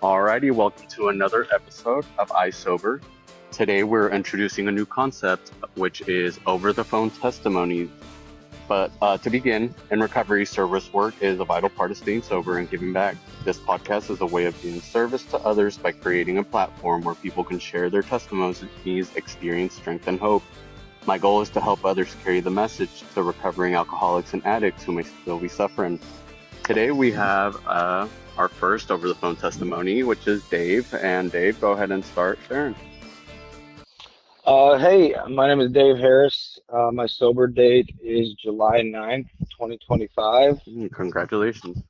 Alrighty, welcome to another episode of iSober. Today we're introducing a new concept, which is over the phone testimonies. But to begin, in recovery, service work is a vital part of staying sober and giving back. This podcast is a way of doing service to others by creating a platform where people can share their testimonies, experience, strength, and hope. My goal is to help others carry the message to recovering alcoholics and addicts who may still be suffering. Today we have our first over the phone testimony, which is Dave. And Dave, go ahead and start sharing. Hey, my name is Dave Harris. My sober date is July 9th, 2025. Congratulations.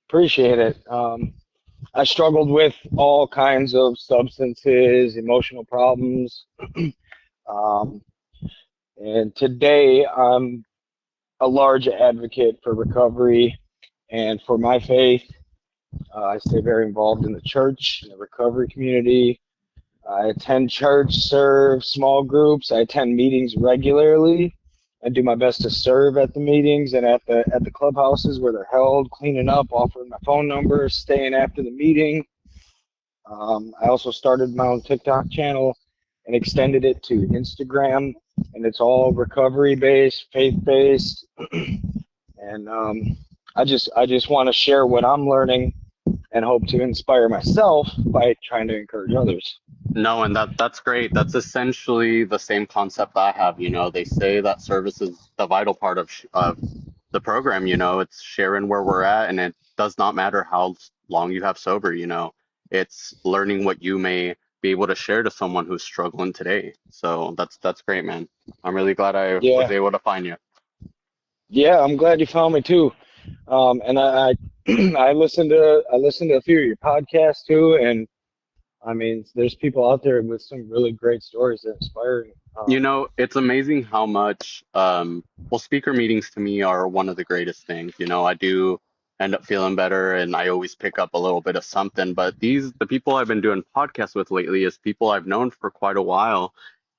Appreciate it. I struggled with all kinds of substances, emotional problems. Um, and today I'm a large advocate for recovery and for my faith. I stay very involved in the church, in the recovery community. I attend church, serve small groups. I attend meetings regularly. I do my best to serve at the meetings and at the clubhouses where they're held, cleaning up, offering my phone number, staying after the meeting. I also started my own TikTok channel and extended it to Instagram, and it's all recovery based, faith based, and I just want to share what I'm learning and hope to inspire myself by trying to encourage others. No, and that's great. That's essentially the same concept I have. They say that service is the vital part of the program. It's sharing where we're at, and it does not matter how long you have sober. It's learning what you may be able to share to someone who's struggling today. So that's great, man. I'm really glad I was Yeah, able to find you. yeah, I'm glad you found me too. And I listened to a few of your podcasts too, and I mean, there's people out there with some really great stories that inspire me. It's amazing how much, well, speaker meetings to me are one of the greatest things. I do end up feeling better and I always pick up a little bit of something. But the people I've been doing podcasts with lately is people I've known for quite a while.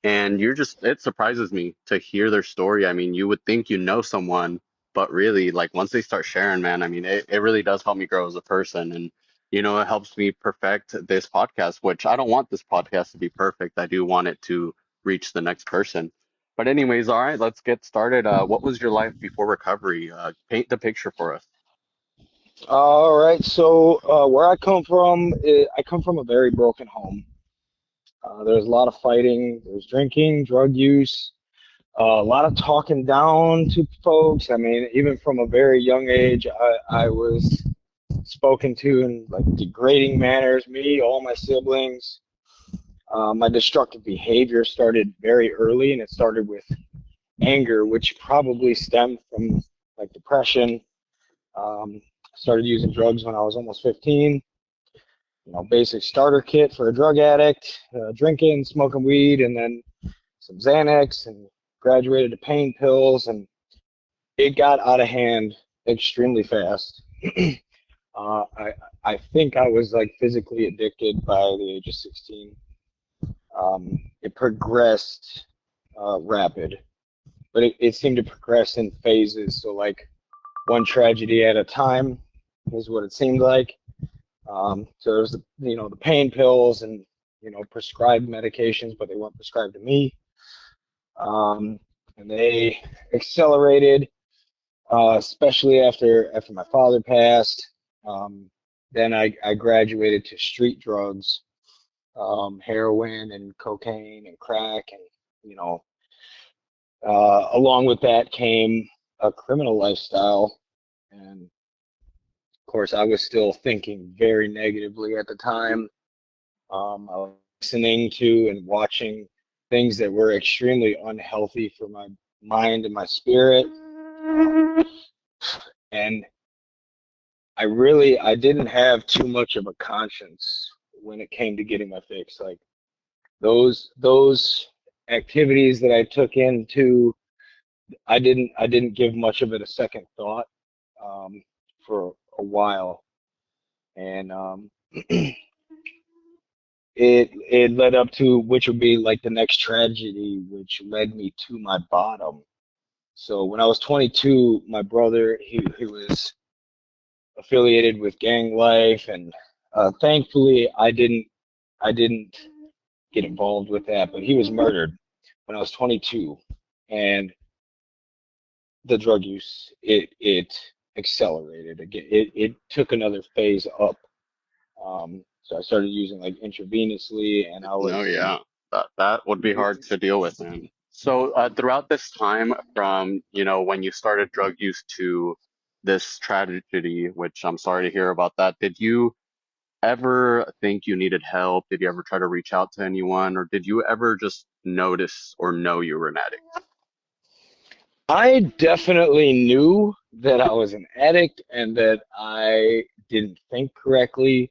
And it surprises me to hear their story. I mean, you would think you know someone, but really, like, once they start sharing, man, I mean, it really does help me grow as a person. And, it helps me perfect this podcast, which I don't want this podcast to be perfect. I do want it to reach the next person. But anyways, all right, let's get started. What was your life before recovery? Paint the picture for us. All right, so where I come from a very broken home. There's a lot of fighting, there's drinking, drug use, a lot of talking down to folks. I mean, even from a very young age, I was spoken to in like degrading manners, me, all my siblings. My destructive behavior started very early, and it started with anger, which probably stemmed from like depression. Started using drugs when I was almost 15. Basic starter kit for a drug addict, drinking, smoking weed, and then some Xanax, and graduated to pain pills, and it got out of hand extremely fast. I think I was like physically addicted by the age of 16. It progressed rapid, but it seemed to progress in phases. So like one tragedy at a time is what it seemed like. So there was the pain pills and prescribed medications, but they weren't prescribed to me. And they accelerated, especially after my father passed. Um, then I graduated to street drugs, heroin and cocaine and crack, and you know, along with that came a criminal lifestyle. And of course, I was still thinking very negatively at the time. I was listening to and watching things that were extremely unhealthy for my mind and my spirit. And I didn't have too much of a conscience when it came to getting my fix. Like those activities that I took into, I didn't give much of it a second thought um, for a while, and it led up to which would be like the next tragedy, which led me to my bottom. So when I was 22, my brother he was affiliated with gang life, and thankfully I didn't get involved with that. But he was murdered when I was 22, and the drug use it accelerated again. It took another phase up. So I started using like intravenously, and I No, was yeah, that would be hard to deal with, man. So throughout this time, from when you started drug use to this tragedy, which I'm sorry to hear about that, did you ever think you needed help? Did you ever try to reach out to anyone, or did you ever just notice or know you were an addict? I definitely knew that I was an addict and that I didn't think correctly,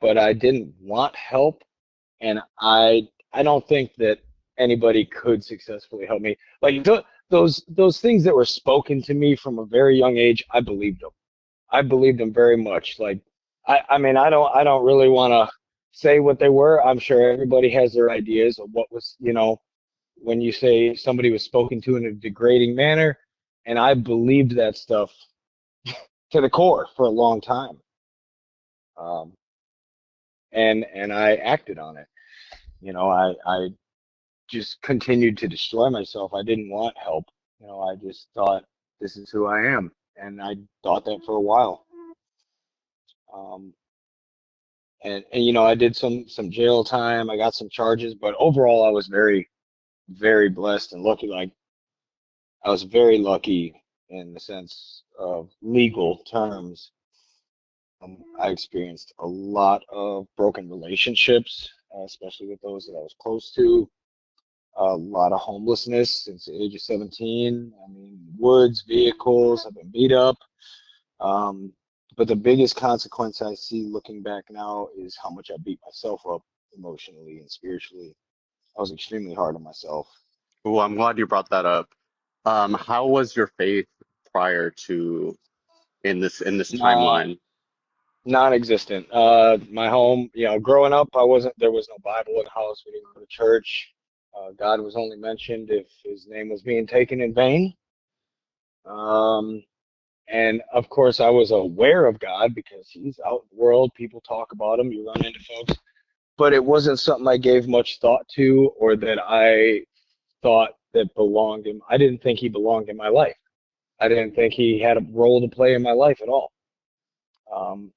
but I didn't want help, and I don't think that anybody could successfully help me. Like those things that were spoken to me from a very young age, I believed them. I believed them very much. Like I mean I don't really want to say what they were. I'm sure everybody has their ideas of what was, when you say somebody was spoken to in a degrading manner, and I believed that stuff to the core for a long time. Um, and I acted on it. I just continued to destroy myself. I didn't want help. I just thought this is who I am, and I thought that for a while. Um, and I did some jail time. I got some charges, but overall, I was very, very blessed and lucky. Like I was very lucky in the sense of legal terms. I experienced a lot of broken relationships, especially with those that I was close to. A lot of homelessness since the age of 17. I mean, woods, vehicles, I've been beat up. Um, but the biggest consequence I see looking back now is how much I beat myself up emotionally and spiritually. I was extremely hard on myself. Oh, I'm glad you brought that up. How was your faith prior to in this Nah, timeline? non-existent. My home, growing up, there was no Bible in the house. We didn't go to church. God was only mentioned if his name was being taken in vain. Um, and of course, I was aware of God because he's out in the world. People talk about him. You run into folks, but it wasn't something I gave much thought to or that I thought that belonged in. I didn't think he belonged in my life. I didn't think he had a role to play in my life at all. Um,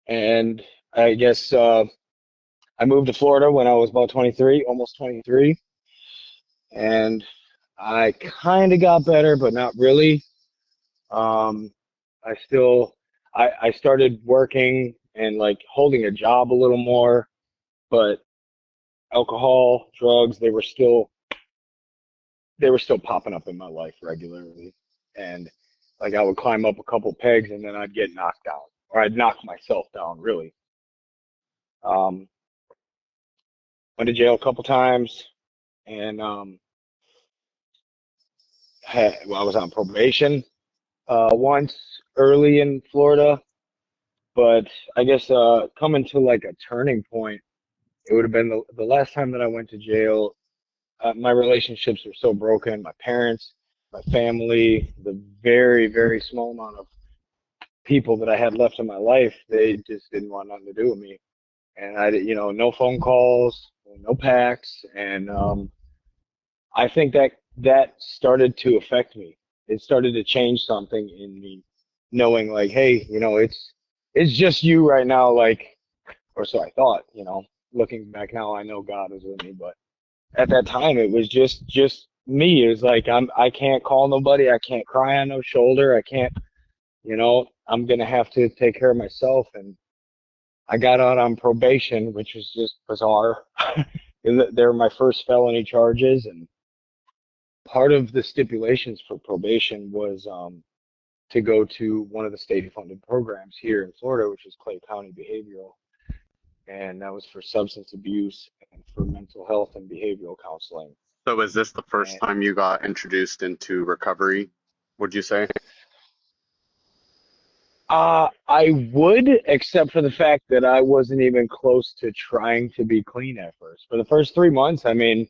and I guess I moved to Florida when I was about 23, almost 23, and I kind of got better, but not really. Um, I still, I started working and like holding a job a little more, but alcohol, drugs, they were still popping up in my life regularly. And like I would climb up a couple pegs and then I'd get knocked down, or I'd knock myself down, really. Um, Went to jail a couple times, and well, I was on probation once early in Florida, but I guess coming to like a turning point, it would have been the last time that I went to jail. My relationships were so broken. My parents, my family, the very, very small amount of people that I had left in my life, they just didn't want nothing to do with me. And no phone calls, no packs, and I think that started to affect me. It started to change something in me, knowing like, hey, it's just you right now, like, or so I thought. Looking back now, I know God was with me, but at that time, it was just me. It was like I can't call nobody, I can't cry on no shoulder, I can't, I'm gonna have to take care of myself. And I got out on probation, which was just bizarre. They were my first felony charges, and part of the stipulations for probation was to go to one of the state-funded programs here in Florida, which is Clay County Behavioral, and that was for substance abuse and for mental health and behavioral counseling. So is this the first And time you got introduced into recovery, would you say? I would, except for the fact that I wasn't even close to trying to be clean at first. For the first 3 months, I mean,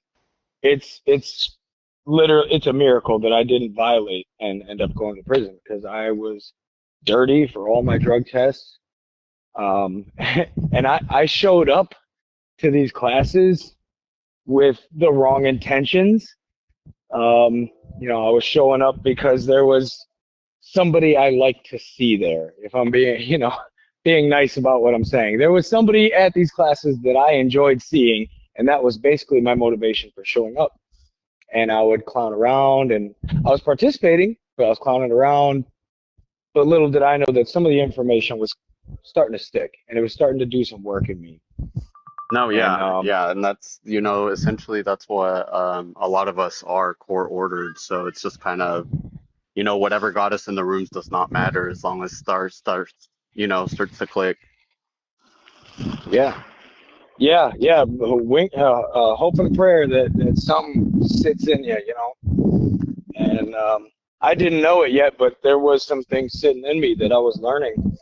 it's literally, it's a miracle that I didn't violate and end up going to prison because I was dirty for all my drug tests. And I showed up to these classes with the wrong intentions. Um, I was showing up because there was somebody I like to see there. If I'm being, being nice about what I'm saying, there was somebody at these classes that I enjoyed seeing, and that was basically my motivation for showing up. And I would clown around, and I was participating, but I was clowning around. But little did I know that some of the information was starting to stick, and it was starting to do some work in me. No, And yeah, yeah, and that's, essentially that's what a lot of us are core ordered. So it's just kind of, whatever got us in the rooms does not matter as long as starts to click. yeah, yeah. Wink, hope and prayer that something sits in you, And I didn't know it yet, but there was some things sitting in me that I was learning.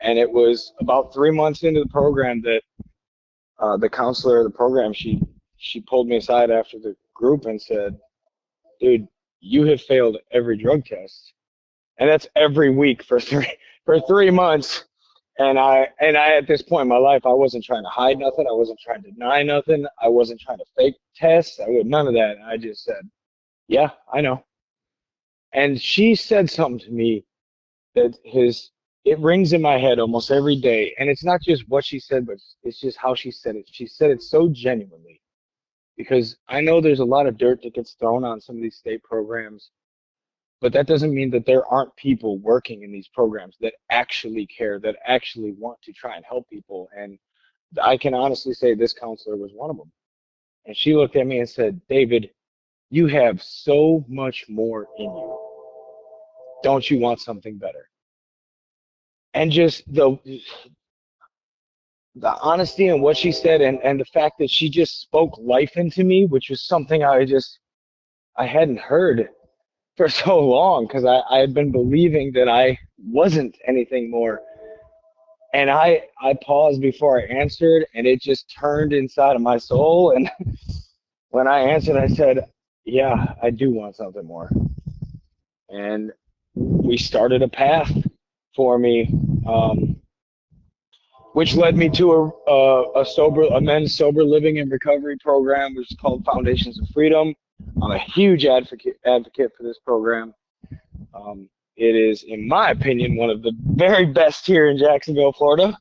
And it was about 3 months into the program that the counselor of the program, she pulled me aside after the group and said, "Dude, you have failed every drug test, and that's every week for three months." And I at this point in my life, I wasn't trying to hide nothing. I wasn't trying to deny nothing. I wasn't trying to fake tests. I would none of that. I just said, "Yeah, I know." And she said something to me that it rings in my head almost every day. And it's not just what she said, but it's just how she said it. She said it so genuinely because I know there's a lot of dirt that gets thrown on some of these state programs, but that doesn't mean that there aren't people working in these programs that actually care, that actually want to try and help people. And I can honestly say this counselor was one of them. And she looked at me and said, "David, you have so much more in you. Don't you want something better?" And just the honesty in what she said, and the fact that she just spoke life into me, which was something I hadn't heard for so long because I had been believing that I wasn't anything more. And I paused before I answered, and it just turned inside of my soul. And when I answered, I said, "Yeah, I do want something more." And we started a path for me, um, which led me to a men's sober living and recovery program, which is called Foundations of Freedom. I'm a huge advocate for this program. It is, in my opinion, one of the very best here in Jacksonville, Florida.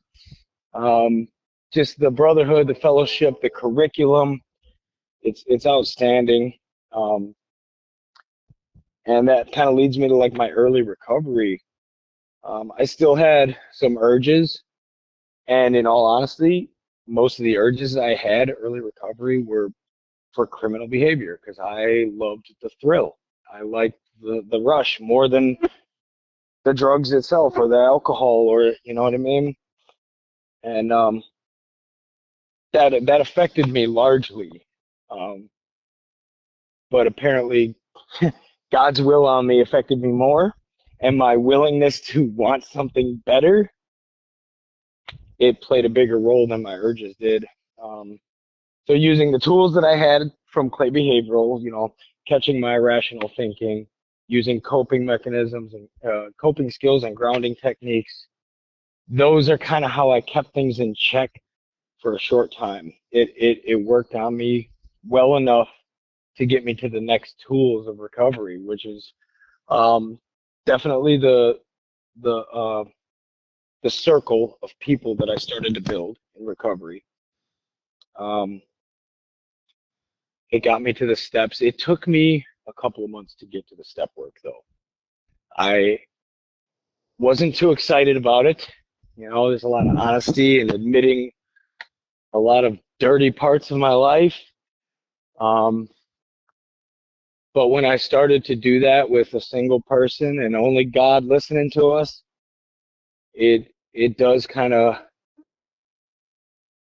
Um, just the brotherhood, the fellowship, the curriculum, it's outstanding. Um, and that kind of leads me to like my early recovery. I still had some urges, and in all honesty, most of the urges I had early recovery were for criminal behavior because I loved the thrill. I liked the rush more than the drugs itself or the alcohol, or you know what I mean. And that affected me largely. Um, but apparently, God's will on me affected me more, and my willingness to want something better, it played a bigger role than my urges did. Um, so using the tools that I had from Clay Behavioral, catching my irrational thinking, using coping mechanisms and coping skills and grounding techniques, those are kind of how I kept things in check for a short time. It worked on me well enough to get me to the next tools of recovery, which is um, definitely the uh, the circle of people that I started to build in recovery. Um, it got me to the steps. It took me a couple of months to get to the step work, though. I wasn't too excited about it. There's a lot of honesty and admitting a lot of dirty parts of my life. Um, but when I started to do that with a single person and only God listening to us, it does kind of,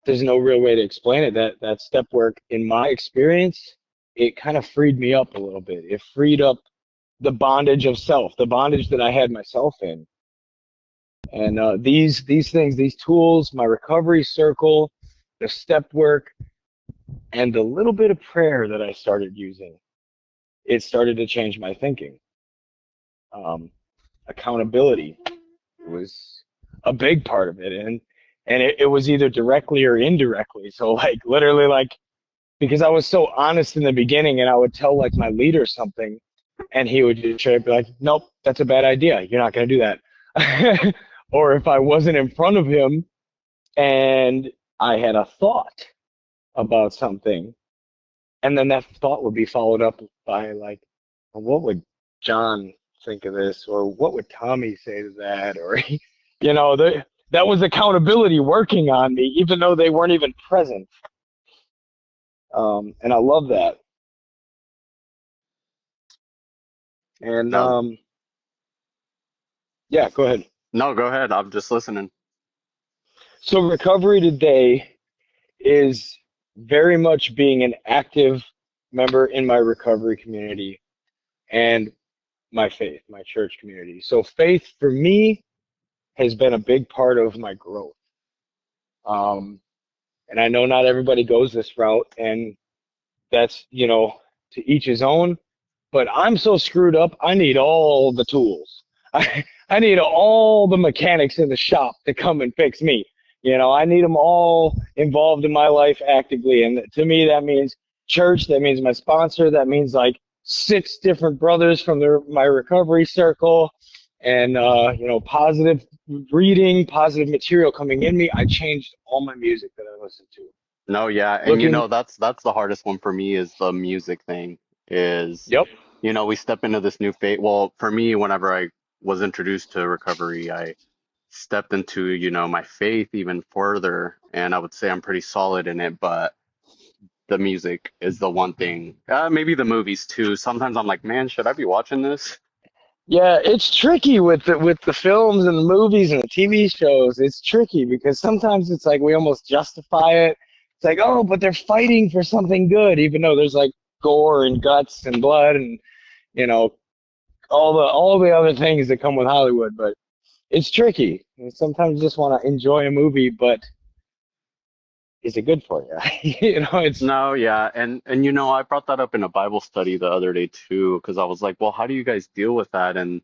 there's no real way to explain it. That step work, in my experience, it kind of freed me up a little bit. It freed up the bondage of self, the bondage that I had myself in. And these things, these tools, my recovery circle, the step work, and the little bit of prayer that I started using, it started to change my thinking. Um, Accountability was a big part of it, and it was either directly or indirectly. So like literally like because I was so honest in the beginning, and I would tell like my leader something, and he would just straight be like, "Nope, that's a bad idea. You're not gonna do that." Or if I wasn't in front of him and I had a thought about something, and then that thought would be followed up by like, well, what would John think of this, or what would Tommy say to that, or that was accountability working on me, even though they weren't even present. And I love that. And No, yeah, go ahead. no, go ahead. I'm just listening. So recovery today is very much being an active member in my recovery community and my faith, my church community. So faith for me has been a big part of my growth. Um, and I know not everybody goes this route, and that's, to each his own. But I'm so screwed up, I need all the tools. I need all the mechanics in the shop to come and fix me. I need them all involved in my life actively. And to me, that means church, that means my sponsor, that means like 6 different brothers from my recovery circle, and, positive reading, positive material coming in me. I changed all my music that I listened to. No, yeah, and Looking, that's the hardest one for me is the music thing. Is yep. we step into this new phase. Well, for me, whenever I was introduced to recovery, I stepped into, my faith even further, and I would say I'm pretty solid in it, but the music is the one thing. Maybe the movies too. Sometimes I'm like, man, should I be watching this? Yeah, it's tricky with the films and the movies and the TV shows. It's tricky because sometimes it's like we almost justify it. It's like, oh, but they're fighting for something good, even though there's like gore and guts and blood and you know all the other things that come with Hollywood. But it's tricky. And sometimes you just want to enjoy a movie, but is it good for you? It's No, yeah, and I brought that up in a Bible study the other day too, because I was like, well, how do you guys deal with that? And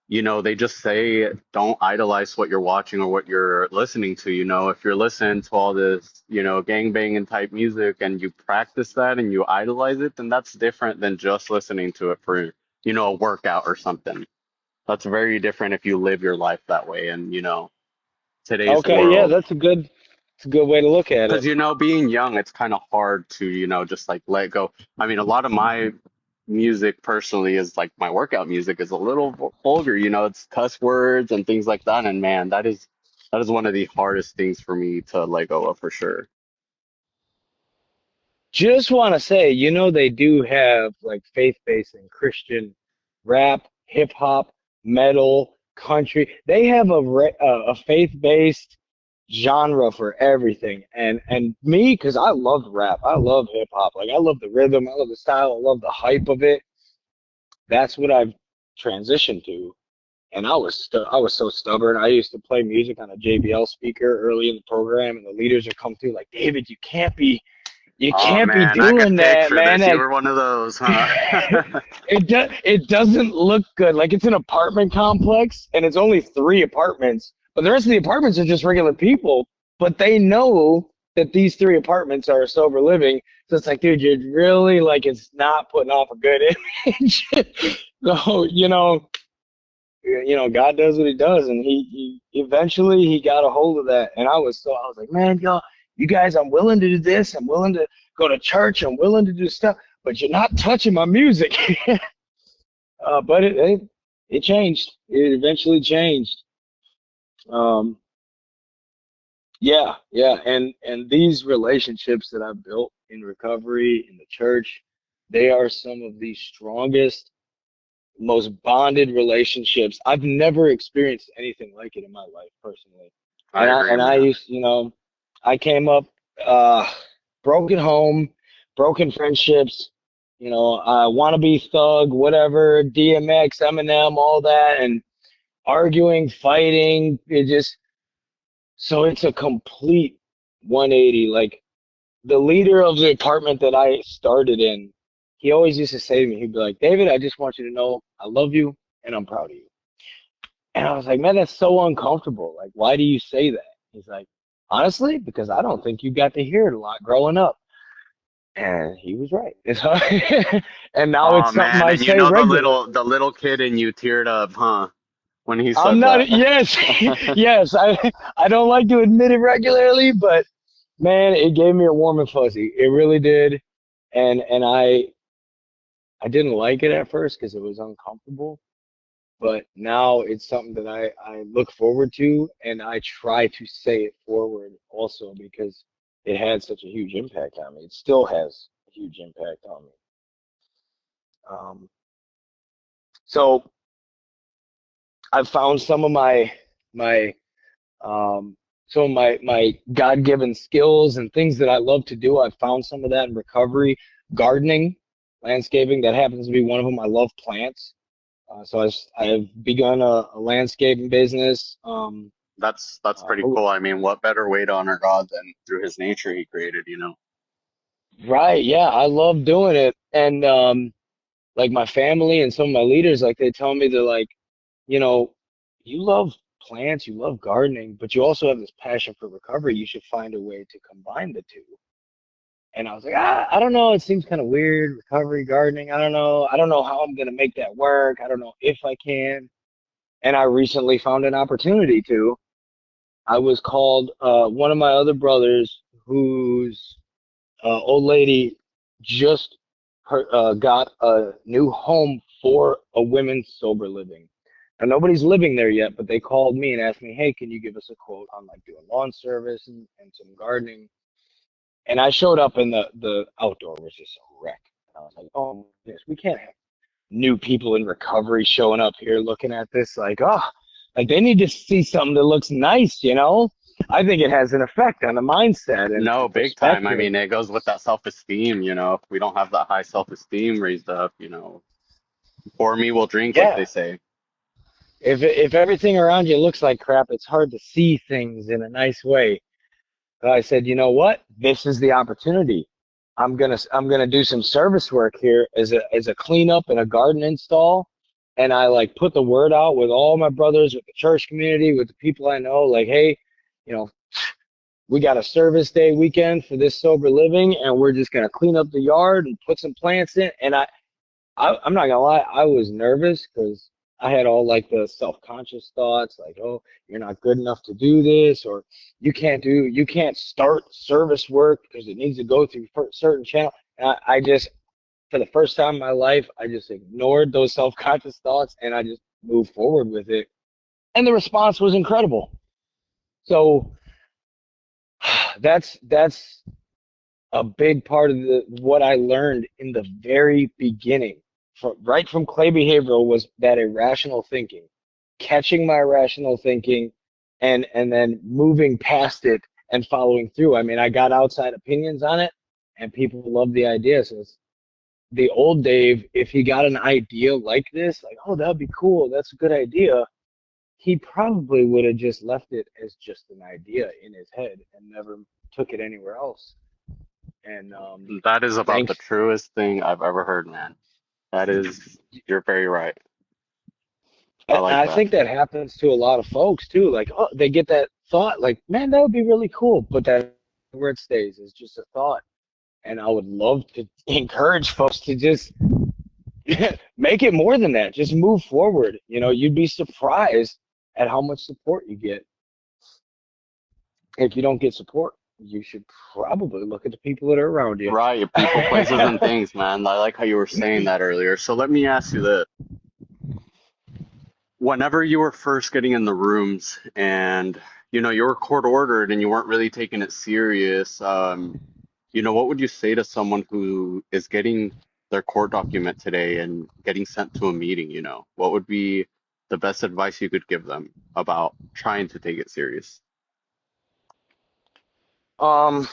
they just say don't idolize what you're watching or what you're listening to. If you're listening to all this, gang banging type music and you practice that and you idolize it, then that's different than just listening to it for, a workout or something. That's very different if you live your life that way. And, today's okay. Yeah, world, it's a good way to look at because, it. being young, it's kind of hard to, just like let go. I mean, a lot of my music personally is like my workout music is a little vulgar, it's cuss words and things like that. And man, that is one of the hardest things for me to let go of for sure. Just want to say, they do have like faith-based and Christian rap, hip hop, metal, country. They have a faith-based genre for everything. And me, because I love rap, I love hip hop. Like I love the rhythm, I love the style, I love the hype of it. That's what I've transitioned to. And I was so stubborn. I used to play music on a JBL speaker early in the program, and the leaders would come through like, David, you Oh can't be man, I doing could that, picture man. this. You Like, were one of those, huh? it doesn't look good. Like it's an apartment complex and it's only 3 apartments, but the rest of the apartments are just regular people. But they know that these 3 apartments are sober living. So it's like, dude, you're really like it's not putting off a good image. So, God does what he does, and he eventually he got a hold of that. And I was like, man, y'all, you guys, I'm willing to do this. I'm willing to go to church. I'm willing to do stuff, but you're not touching my music. But it changed. It eventually changed. Um, yeah, and these relationships that I've built in recovery in the church, they are some of the strongest, most bonded relationships. I've never experienced anything like it in my life personally. I agree, And I man. used, I came up uh broken home, broken friendships, wannabe thug, whatever, DMX, Eminem, all that, and arguing, fighting. So it's a complete 180. Like the leader of the apartment that I started in. he always used to say to me, he'd be like, David, I just want you to know I love you and I'm proud of you. And I was like, man, that's so uncomfortable. Like, why do you say that? He's like, honestly, because I don't think you got to hear it a lot growing up. And he was right. And now Oh it's something man, I and you say know regularly. the little kid in you teared up, huh? When he I'm said not, that. yes, yes, I don't like to admit it regularly, but man, it gave me a warm and fuzzy. It really did. And I didn't like it at first because it was uncomfortable, but now it's something that I look forward to and I try to say it forward also because it had such a huge impact on me. It still has a huge impact on me. Um, so I've found some of my um, some of my God-given skills and things that I love to do. I've found some of that in recovery, gardening, landscaping. That happens to be one of them. I love plants. So I've begun a landscaping business. That's pretty cool. I mean, what better way to honor God than through his nature he created, you know? Right, yeah, I love doing it. And like my family and some of my leaders, like they tell me they're like, you know, you love plants, you love gardening, but you also have this passion for recovery. You should find a way to combine the two. And I was like, I don't know. It seems kind of weird, recovery, gardening. I don't know. I don't know how I'm gonna make that work. I don't know if I can. And I recently found an opportunity to. I was called one of my other brothers, whose old lady just got a new home for a women's sober living. Now nobody's living there yet, but they called me and asked me, "Hey, can you give us a quote on like doing lawn service and some gardening?" And I showed up, and the outdoor was just a wreck. And I was like, "Oh, yes, we can't have new people in recovery showing up here looking at this like, oh, like they need to see something that looks nice, you know?" I think it has an effect on the mindset No, and big time. I perspective. mean, it goes with that self-esteem, you know. If we don't have that high self-esteem raised up, you know, pour me will drink, like Yeah. they say. If everything around you looks like crap, it's hard to see things in a nice way. So I said, you know what? This is the opportunity. I'm gonna do some service work here as a cleanup and a garden install. And I like put the word out with all my brothers, with the church community, with the people I know, like, hey, you know, we got a service day weekend for this sober living, and we're just gonna clean up the yard and put some plants in. And I'm not gonna lie, I was nervous because I had all like the self-conscious thoughts, like, oh, you're not good enough to do this, or you can't start service work because it needs to go through certain channel. And I just, for the first time in my life, I just ignored those self-conscious thoughts and I just moved forward with it. And the response was incredible. So that's a big part of what I learned in the very beginning, right from Clay Behavioral, was that irrational thinking, catching my rational thinking, and then moving past it and following through. I mean, I got outside opinions on it, and people loved the idea. So it's the old Dave. If he got an idea like this, like, oh, that'd be cool, that's a good idea, he probably would have just left it as just an idea in his head and never took it anywhere else. And That is about the thanks. truest thing I've ever heard, man. That is, you're very right. I And like I that. think that happens to a lot of folks too. Like, oh, they get that thought, like, man, that would be really cool, but that where it stays is just a thought. And I would love to encourage folks to just make it more than that. Just move forward. You know, you'd be surprised at how much support you get. If you don't get support, you should probably look at the people that are around you. Right, people, places, and things, man. I like how you were saying that earlier. So let me ask you this. Whenever you were first getting in the rooms and, you know, you were court ordered and you weren't really taking it serious, you know, what would you say to someone who is getting their court document today and getting sent to a meeting, you know? What would be the best advice you could give them about trying to take it serious? um,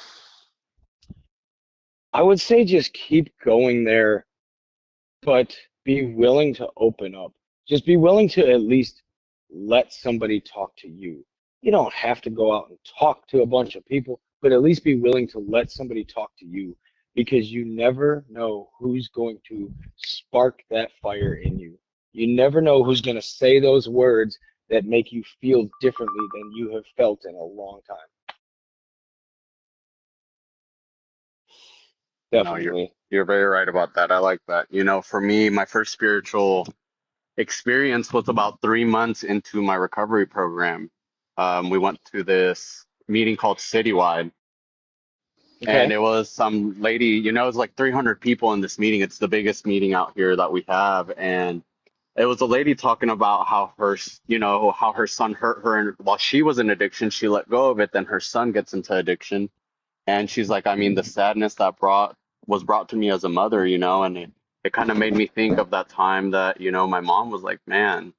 I would say just keep going there, but be willing to open up. Just be willing to at least let somebody talk to you. You don't have to go out and talk to a bunch of people, but at least be willing to let somebody talk to you. because you never know who's going to spark that fire in you. You never know who's going to say those words that make you feel differently than you have felt in a long time. No, you're Definitely. you're very right about that. I like that. For me, my first spiritual experience was about 3 months into my recovery program. We went to this meeting called Citywide, and Okay. it was some lady, it's like 300 people in this meeting. It's the biggest meeting out here that we have, and it was a lady talking about how how her son hurt her, and while she was in addiction, she let go of it. Then her son gets into addiction, and she's like, I mean, the sadness that brought to me as a mother, and it kind of made me think of that time that, my mom was like, man,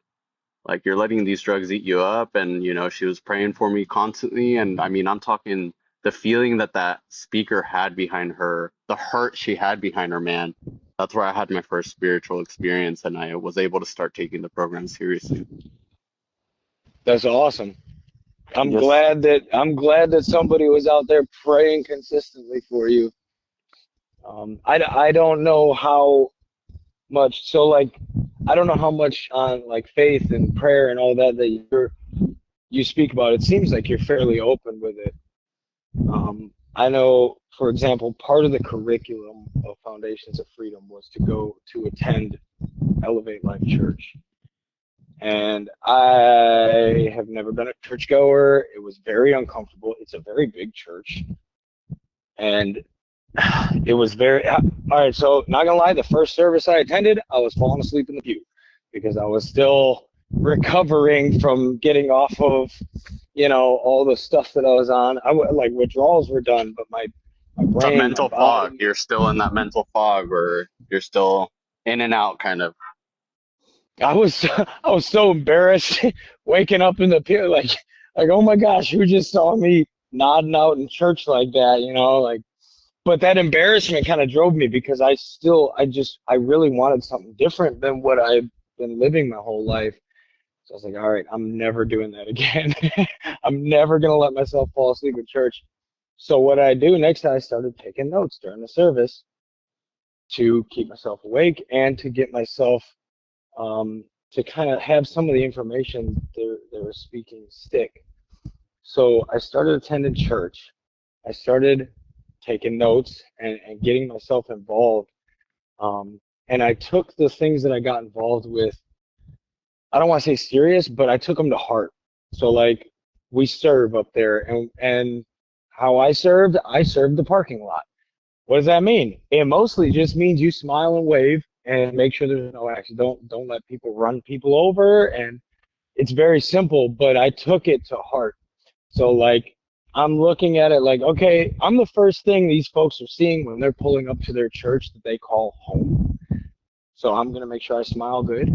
like you're letting these drugs eat you up, and she was praying for me constantly. And I mean, I'm talking the feeling that that speaker had behind her, the hurt she had behind her, man. That's where I had my first spiritual experience, and I was able to start taking the program seriously. That's awesome. Yes. I'm glad that somebody was out there praying consistently for you. I don't know how much, so like I don't know how much on like faith and prayer and all that you speak about. It seems like you're fairly open with it. I know, for example, part of the curriculum of Foundations of Freedom was to go to attend Elevate Life Church. And I have never been a churchgoer. It was very uncomfortable. It's a very big church. And it was very, all right. So, not gonna lie, the first service I attended, I was falling asleep in the pew because I was still recovering from getting off of, all the stuff that I was on. Like withdrawals were done, but my It's a brain, my mental fog. body, You're still in that mental fog where you're still in and out, kind of. I was I was so embarrassed waking up in the pew, like oh my gosh, who just saw me nodding out in church like that, like. But that embarrassment kind of drove me because I really wanted something different than what I've been living my whole life. So I was like, all right, I'm never doing that again. I'm never gonna let myself fall asleep in church. So what I do next, I started taking notes during the service to keep myself awake and to get myself to kind of have some of the information they were speaking stick. So I started attending church. I started taking notes and getting myself involved. And I took the things that I got involved with, I don't want to say serious, but I took them to heart. So like we serve up there, and how I served the parking lot. What does that mean? It mostly just means you smile and wave and make sure there's no accident. Don't let people run people over, and it's very simple, but I took it to heart. So like I'm looking at it like, okay, I'm the first thing these folks are seeing when they're pulling up to their church that they call home. So I'm gonna make sure I smile good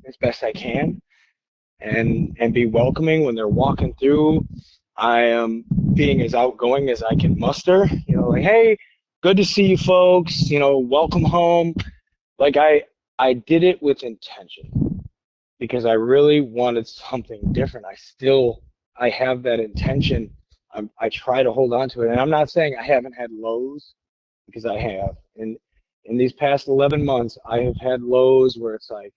as best I can and be welcoming when they're walking through. I am being as outgoing as I can muster, like, hey, good to see you folks, welcome home. Like I did it with intention because I really wanted something different. I have that intention. I try to hold on to it. And I'm not saying I haven't had lows because I have. And in these past 11 months, I have had lows where it's like,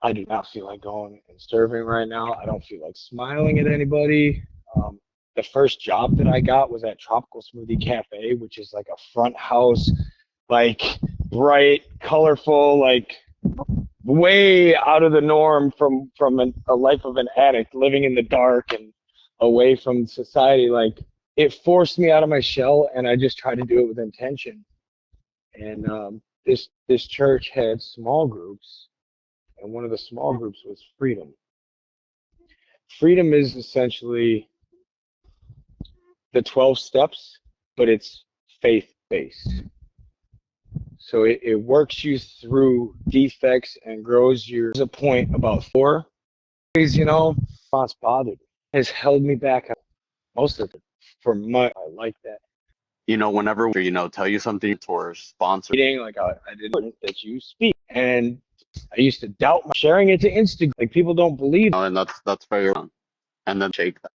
I do not feel like going and serving right now. I don't feel like smiling at anybody. Um, the first job that I got was at Tropical Smoothie Cafe, which is like a front house, like bright, colorful, like way out of the norm from a life of an addict, living in the dark and away from society. Like it forced me out of my shell, and I just tried to do it with intention. And this church had small groups, and one of the small groups was freedom. Freedom is essentially the 12 steps, but it's faith based. So it works you through defects and grows your. There's a point about four. Response bothered has held me back most of it for months. I like that Whenever, tell you something tour sponsor, meeting. Like I didn't that you speak, and I used to doubt my sharing it to Instagram. Like people don't believe. and that's very and then shake that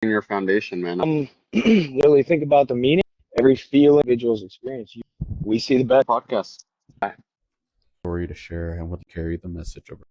in your foundation, man. Really think about the meaning. every feeling individuals experience. We see the best Podcast. Story to share and what to carry the message over.